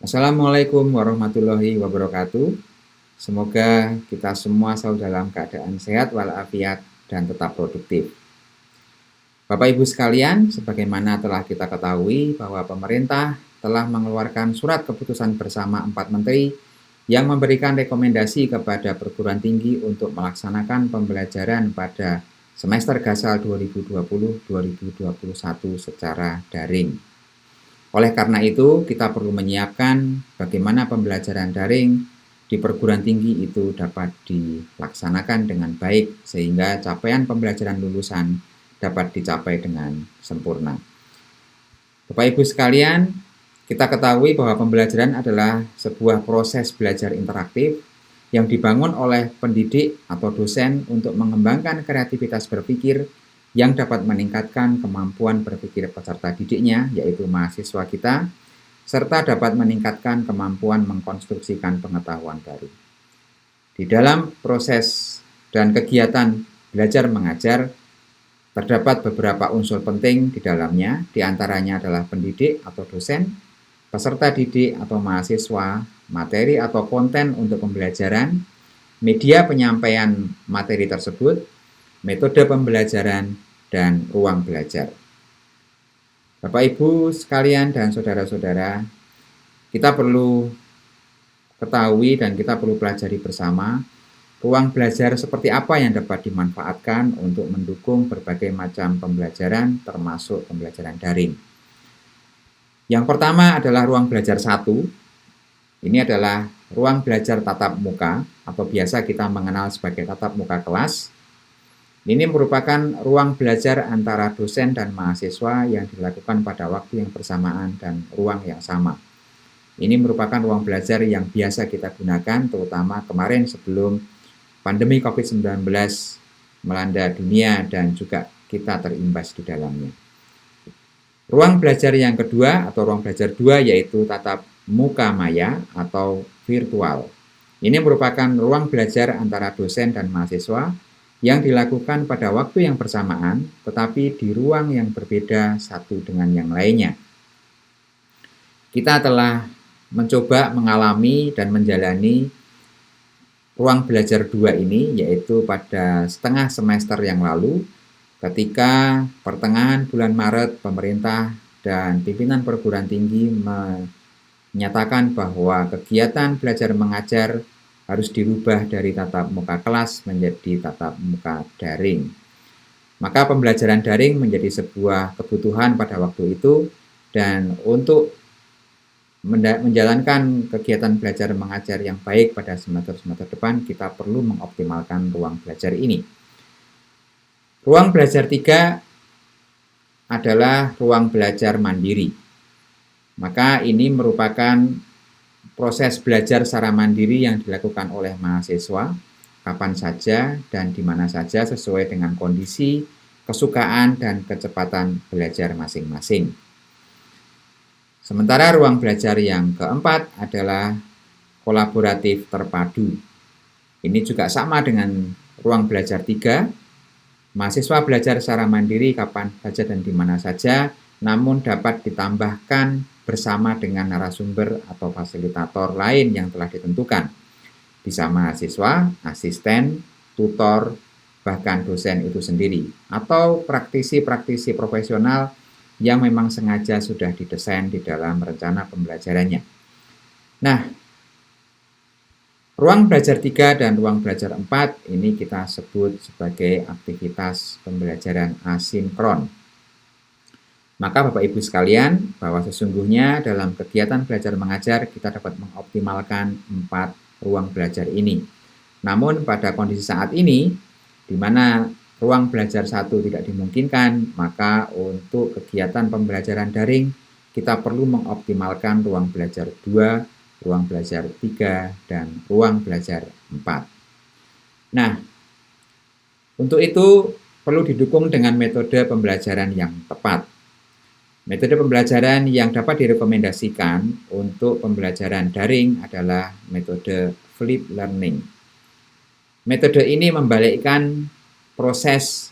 Assalamualaikum warahmatullahi wabarakatuh. Semoga kita semua selalu dalam keadaan sehat walafiat dan tetap produktif. Bapak Ibu sekalian, sebagaimana telah kita ketahui bahwa pemerintah telah mengeluarkan surat keputusan bersama 4 menteri yang memberikan rekomendasi kepada perguruan tinggi untuk melaksanakan pembelajaran pada semester gasal 2020-2021 secara daring. Oleh karena itu, kita perlu menyiapkan bagaimana pembelajaran daring di perguruan tinggi itu dapat dilaksanakan dengan baik sehingga capaian pembelajaran lulusan dapat dicapai dengan sempurna. Bapak Ibu sekalian, kita ketahui bahwa pembelajaran adalah sebuah proses belajar interaktif yang dibangun oleh pendidik atau dosen untuk mengembangkan kreativitas berpikir yang dapat meningkatkan kemampuan berpikir peserta didiknya, yaitu mahasiswa kita, serta dapat meningkatkan kemampuan mengkonstruksikan pengetahuan baru. Di dalam proses dan kegiatan belajar mengajar, terdapat beberapa unsur penting di dalamnya, diantaranya adalah pendidik atau dosen, peserta didik atau mahasiswa, materi atau konten untuk pembelajaran, media penyampaian materi tersebut, metode pembelajaran, dan ruang belajar. Bapak Ibu sekalian dan saudara-saudara, kita perlu ketahui dan kita perlu pelajari bersama ruang belajar seperti apa yang dapat dimanfaatkan untuk mendukung berbagai macam pembelajaran termasuk pembelajaran daring. Yang pertama adalah ruang belajar 1. Ini adalah ruang belajar tatap muka atau biasa kita mengenal sebagai tatap muka kelas. Ini merupakan ruang belajar antara dosen dan mahasiswa yang dilakukan pada waktu yang bersamaan dan ruang yang sama. Ini merupakan ruang belajar yang biasa kita gunakan terutama kemarin sebelum pandemi COVID-19 melanda dunia dan juga kita terimbas di dalamnya. Ruang belajar yang kedua atau ruang belajar 2 yaitu tatap muka maya atau virtual. Ini merupakan ruang belajar antara dosen dan mahasiswa yang dilakukan pada waktu yang bersamaan tetapi di ruang yang berbeda satu dengan yang lainnya. Kita telah mencoba mengalami dan menjalani ruang belajar 2 ini yaitu pada setengah semester yang lalu ketika pertengahan bulan Maret pemerintah dan pimpinan perguruan tinggi menyatakan bahwa kegiatan belajar mengajar harus dirubah dari tatap muka kelas menjadi tatap muka daring. Maka pembelajaran daring menjadi sebuah kebutuhan pada waktu itu dan untuk menjalankan kegiatan belajar mengajar yang baik pada semester-semester depan kita perlu mengoptimalkan ruang belajar ini. Ruang belajar 3 adalah ruang belajar mandiri. Maka ini merupakan proses belajar secara mandiri yang dilakukan oleh mahasiswa kapan saja dan di mana saja sesuai dengan kondisi, kesukaan, dan kecepatan belajar masing-masing. Sementara ruang belajar yang keempat adalah kolaboratif terpadu. Ini juga sama dengan ruang belajar 3. Mahasiswa belajar secara mandiri kapan saja dan di mana saja, namun dapat ditambahkan bersama dengan narasumber atau fasilitator lain yang telah ditentukan. Bisa mahasiswa, asisten, tutor, bahkan dosen itu sendiri, atau praktisi-praktisi profesional yang memang sengaja sudah didesain di dalam rencana pembelajarannya. Nah, ruang belajar 3 dan ruang belajar 4 ini kita sebut sebagai aktivitas pembelajaran asinkron. Maka Bapak Ibu sekalian, bahwa sesungguhnya dalam kegiatan belajar mengajar kita dapat mengoptimalkan 4 ruang belajar ini. Namun pada kondisi saat ini, di mana ruang belajar 1 tidak dimungkinkan, maka untuk kegiatan pembelajaran daring kita perlu mengoptimalkan ruang belajar 2, ruang belajar 3, dan ruang belajar 4. Nah, untuk itu perlu didukung dengan metode pembelajaran yang tepat. Metode pembelajaran yang dapat direkomendasikan untuk pembelajaran daring adalah metode flip learning. Metode ini membalikkan proses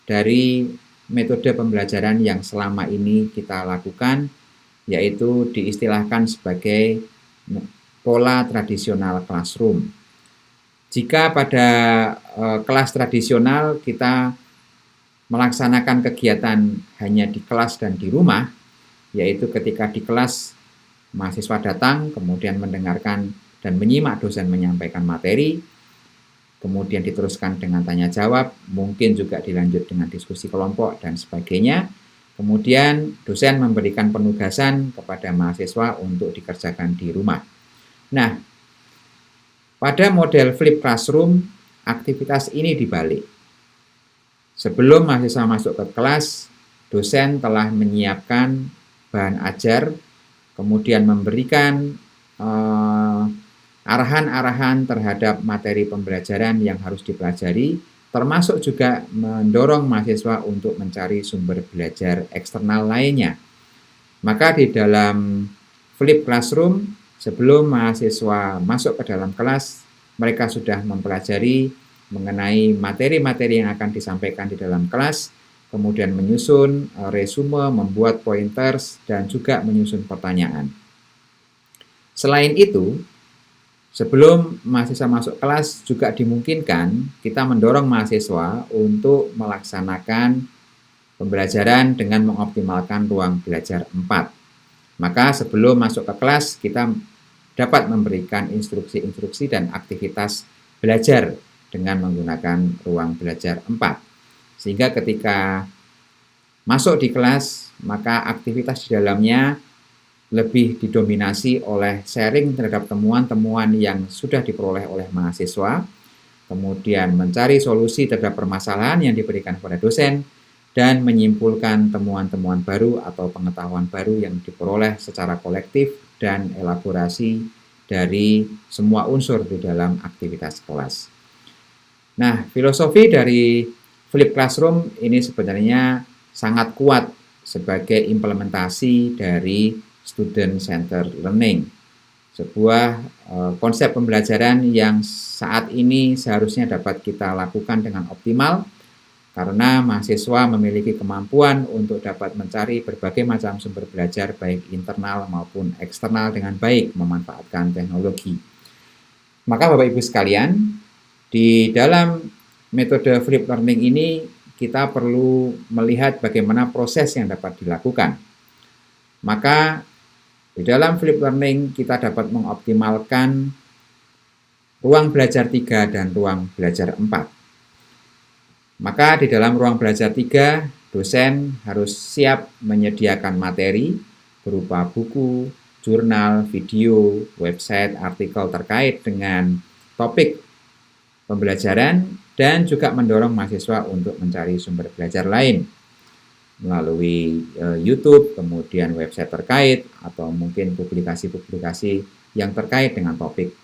dari metode pembelajaran yang selama ini kita lakukan, yaitu diistilahkan sebagai pola tradisional classroom. Jika pada kelas tradisional kita melaksanakan kegiatan hanya di kelas dan di rumah, yaitu ketika di kelas mahasiswa datang, kemudian mendengarkan dan menyimak dosen menyampaikan materi, kemudian diteruskan dengan tanya jawab, mungkin juga dilanjut dengan diskusi kelompok dan sebagainya. Kemudian dosen memberikan penugasan kepada mahasiswa untuk dikerjakan di rumah. Nah, pada model flip classroom, aktivitas ini dibalik. Sebelum mahasiswa masuk ke kelas, dosen telah menyiapkan bahan ajar, kemudian memberikan arahan-arahan terhadap materi pembelajaran yang harus dipelajari, termasuk juga mendorong mahasiswa untuk mencari sumber belajar eksternal lainnya. Maka di dalam flip classroom, sebelum mahasiswa masuk ke dalam kelas, mereka sudah mempelajari mengenai materi-materi yang akan disampaikan di dalam kelas, kemudian menyusun resume, membuat pointers, dan juga menyusun pertanyaan. Selain itu, sebelum mahasiswa masuk kelas juga dimungkinkan kita mendorong mahasiswa untuk melaksanakan pembelajaran dengan mengoptimalkan ruang belajar 4. Maka sebelum masuk ke kelas kita dapat memberikan instruksi-instruksi dan aktivitas belajar dengan menggunakan ruang belajar 4. Sehingga ketika masuk di kelas, maka aktivitas di dalamnya lebih didominasi oleh sharing terhadap temuan-temuan yang sudah diperoleh oleh mahasiswa, kemudian mencari solusi terhadap permasalahan yang diberikan kepada dosen, dan menyimpulkan temuan-temuan baru atau pengetahuan baru yang diperoleh secara kolektif dan elaborasi dari semua unsur di dalam aktivitas kelas. Nah, filosofi dari flip classroom ini sebenarnya sangat kuat sebagai implementasi dari student centered learning, sebuah konsep pembelajaran yang saat ini seharusnya dapat kita lakukan dengan optimal karena mahasiswa memiliki kemampuan untuk dapat mencari berbagai macam sumber belajar baik internal maupun eksternal dengan baik memanfaatkan teknologi. Maka Bapak Ibu sekalian, di dalam metode flip learning ini kita perlu melihat bagaimana proses yang dapat dilakukan. Maka di dalam flip learning kita dapat mengoptimalkan ruang belajar 3 dan ruang belajar 4. Maka di dalam ruang belajar 3, dosen harus siap menyediakan materi berupa buku, jurnal, video, website, artikel terkait dengan topik pembelajaran dan juga mendorong mahasiswa untuk mencari sumber belajar lain melalui YouTube, kemudian website terkait, atau mungkin publikasi-publikasi yang terkait dengan topik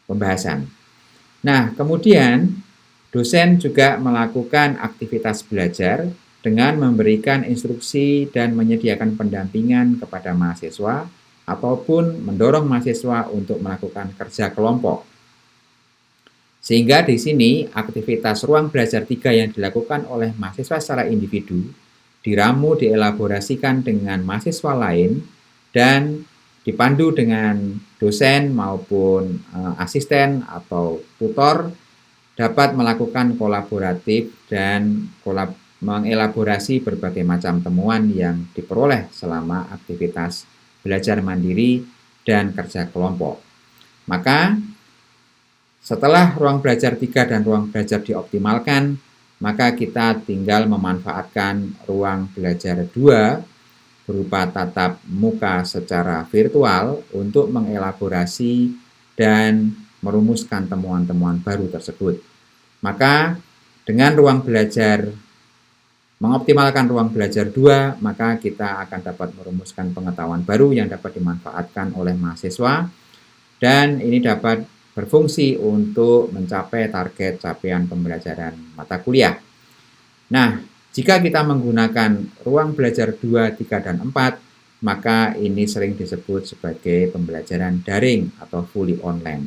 pembahasan. Nah, kemudian dosen juga melakukan aktivitas belajar dengan memberikan instruksi dan menyediakan pendampingan kepada mahasiswa, ataupun mendorong mahasiswa untuk melakukan kerja kelompok. Sehingga di sini aktivitas ruang belajar 3 yang dilakukan oleh mahasiswa secara individu diramu, dielaborasikan dengan mahasiswa lain, dan dipandu dengan dosen maupun asisten atau tutor dapat melakukan kolaboratif dan mengelaborasi berbagai macam temuan yang diperoleh selama aktivitas belajar mandiri dan kerja kelompok. Maka setelah ruang belajar 3 dan ruang belajar dioptimalkan, maka kita tinggal memanfaatkan ruang belajar 2 berupa tatap muka secara virtual untuk mengelaborasi dan merumuskan temuan-temuan baru tersebut. Maka dengan mengoptimalkan ruang belajar 2, maka kita akan dapat merumuskan pengetahuan baru yang dapat dimanfaatkan oleh mahasiswa, dan ini dapat berfungsi untuk mencapai target capaian pembelajaran mata kuliah. Nah, jika kita menggunakan ruang belajar 2, 3, dan 4, maka ini sering disebut sebagai pembelajaran daring atau fully online.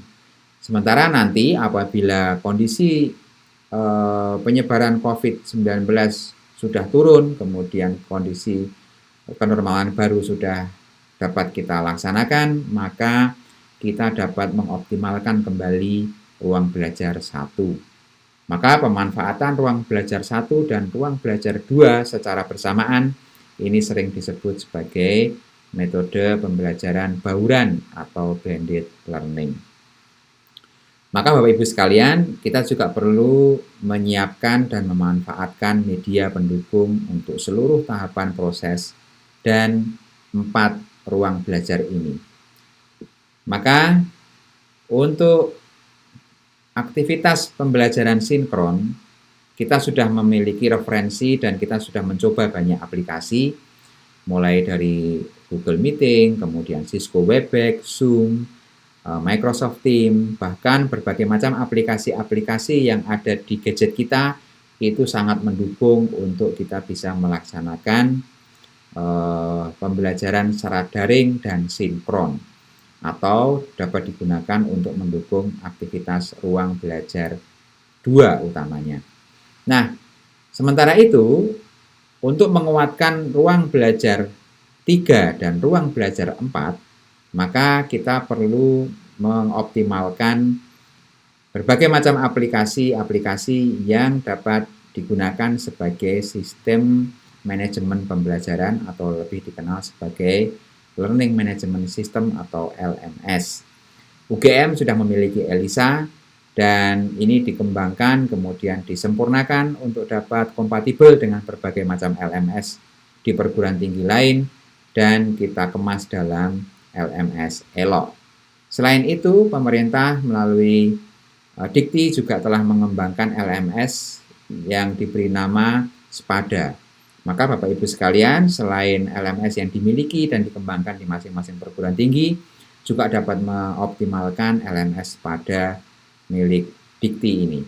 Sementara nanti apabila kondisi penyebaran COVID-19 sudah turun, kemudian kondisi kenormalan baru sudah dapat kita laksanakan, maka kita dapat mengoptimalkan kembali ruang belajar 1. Maka pemanfaatan ruang belajar 1 dan ruang belajar 2 secara bersamaan ini sering disebut sebagai metode pembelajaran bauran atau blended learning. Maka Bapak Ibu sekalian, kita juga perlu menyiapkan dan memanfaatkan media pendukung untuk seluruh tahapan proses dan 4 ruang belajar ini. Maka untuk aktivitas pembelajaran sinkron, kita sudah memiliki referensi dan kita sudah mencoba banyak aplikasi, mulai dari Google Meeting, kemudian Cisco Webex, Zoom, Microsoft Teams, bahkan berbagai macam aplikasi-aplikasi yang ada di gadget kita itu sangat mendukung untuk kita bisa melaksanakan pembelajaran secara daring dan sinkron, atau dapat digunakan untuk mendukung aktivitas ruang belajar 2 utamanya. Nah, sementara itu, untuk menguatkan ruang belajar 3 dan ruang belajar 4, maka kita perlu mengoptimalkan berbagai macam aplikasi-aplikasi yang dapat digunakan sebagai sistem manajemen pembelajaran atau lebih dikenal sebagai Learning Management System atau LMS. UGM sudah memiliki ELISA dan ini dikembangkan kemudian disempurnakan untuk dapat kompatibel dengan berbagai macam LMS di perguruan tinggi lain dan kita kemas dalam LMS ELO. Selain itu, pemerintah melalui Dikti juga telah mengembangkan LMS yang diberi nama SPADA. Maka Bapak Ibu sekalian, selain LMS yang dimiliki dan dikembangkan di masing-masing perguruan tinggi, juga dapat mengoptimalkan LMS SPADA milik Dikti ini.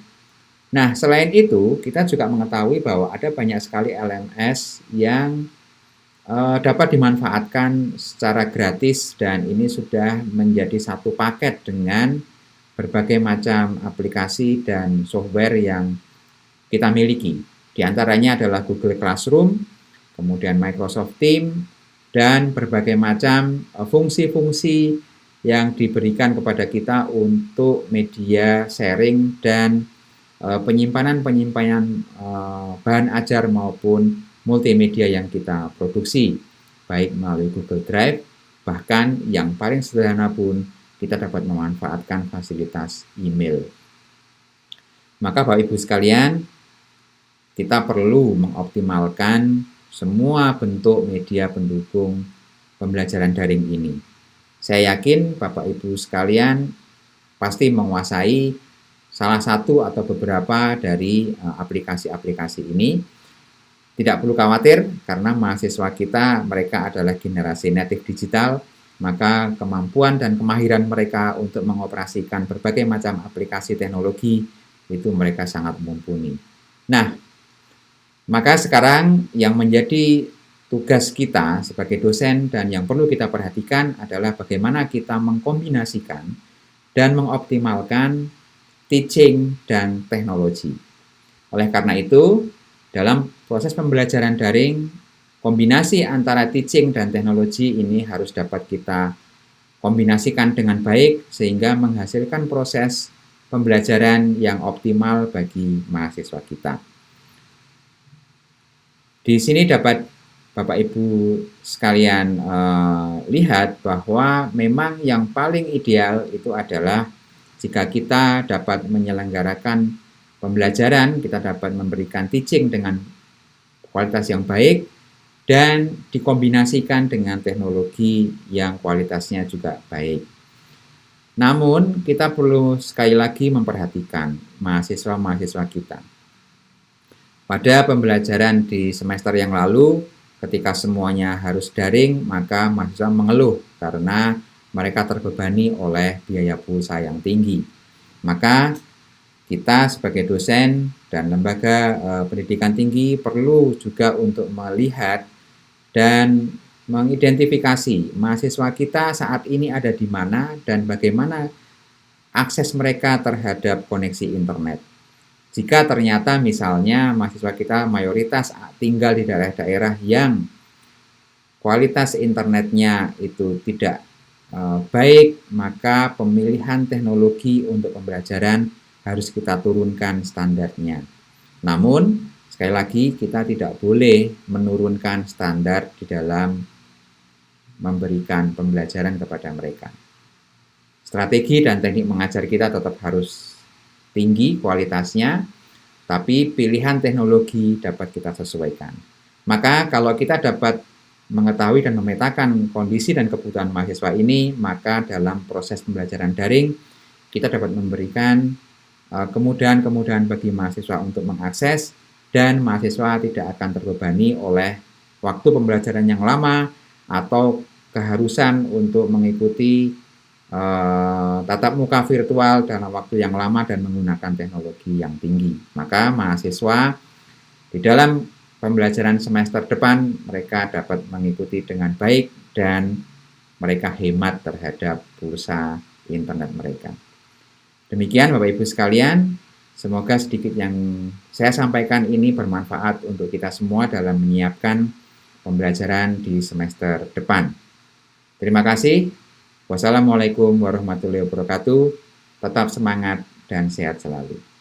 Nah, selain itu, kita juga mengetahui bahwa ada banyak sekali LMS yang dapat dimanfaatkan secara gratis dan ini sudah menjadi satu paket dengan berbagai macam aplikasi dan software yang kita miliki. Di antaranya adalah Google Classroom, kemudian Microsoft Teams, dan berbagai macam fungsi-fungsi yang diberikan kepada kita untuk media sharing dan penyimpanan bahan ajar maupun multimedia yang kita produksi, baik melalui Google Drive, bahkan yang paling sederhana pun kita dapat memanfaatkan fasilitas email. Maka Bapak Ibu sekalian, kita perlu mengoptimalkan semua bentuk media pendukung pembelajaran daring ini. Saya yakin Bapak Ibu sekalian pasti menguasai salah satu atau beberapa dari aplikasi-aplikasi ini. Tidak perlu khawatir karena mahasiswa kita mereka adalah generasi native digital, maka kemampuan dan kemahiran mereka untuk mengoperasikan berbagai macam aplikasi teknologi itu mereka sangat mumpuni. Nah, maka sekarang yang menjadi tugas kita sebagai dosen dan yang perlu kita perhatikan adalah bagaimana kita mengkombinasikan dan mengoptimalkan teaching dan teknologi. Oleh karena itu, dalam proses pembelajaran daring, kombinasi antara teaching dan teknologi ini harus dapat kita kombinasikan dengan baik sehingga menghasilkan proses pembelajaran yang optimal bagi mahasiswa kita. Di sini dapat Bapak Ibu sekalian lihat bahwa memang yang paling ideal itu adalah jika kita dapat menyelenggarakan pembelajaran, kita dapat memberikan teaching dengan kualitas yang baik dan dikombinasikan dengan teknologi yang kualitasnya juga baik. Namun, kita perlu sekali lagi memperhatikan mahasiswa-mahasiswa kita. Pada pembelajaran di semester yang lalu, ketika semuanya harus daring, maka mahasiswa mengeluh karena mereka terbebani oleh biaya pulsa yang tinggi. Maka kita sebagai dosen dan lembaga pendidikan tinggi perlu juga untuk melihat dan mengidentifikasi mahasiswa kita saat ini ada di mana dan bagaimana akses mereka terhadap koneksi internet. Jika ternyata misalnya mahasiswa kita mayoritas tinggal di daerah-daerah yang kualitas internetnya itu tidak baik, maka pemilihan teknologi untuk pembelajaran harus kita turunkan standarnya. Namun, sekali lagi kita tidak boleh menurunkan standar di dalam memberikan pembelajaran kepada mereka. Strategi dan teknik mengajar kita tetap harus tinggi kualitasnya, tapi pilihan teknologi dapat kita sesuaikan. Maka kalau kita dapat mengetahui dan memetakan kondisi dan kebutuhan mahasiswa ini, maka dalam proses pembelajaran daring kita dapat memberikan kemudahan-kemudahan bagi mahasiswa untuk mengakses, dan mahasiswa tidak akan terbebani oleh waktu pembelajaran yang lama atau keharusan untuk mengikuti tatap muka virtual dalam waktu yang lama dan menggunakan teknologi yang tinggi. Maka mahasiswa di dalam pembelajaran semester depan mereka dapat mengikuti dengan baik dan mereka hemat terhadap pulsa internet mereka. Demikian Bapak Ibu sekalian, semoga sedikit yang saya sampaikan ini bermanfaat untuk kita semua dalam menyiapkan pembelajaran di semester depan. Terima kasih. Wassalamualaikum warahmatullahi wabarakatuh. Tetap semangat dan sehat selalu.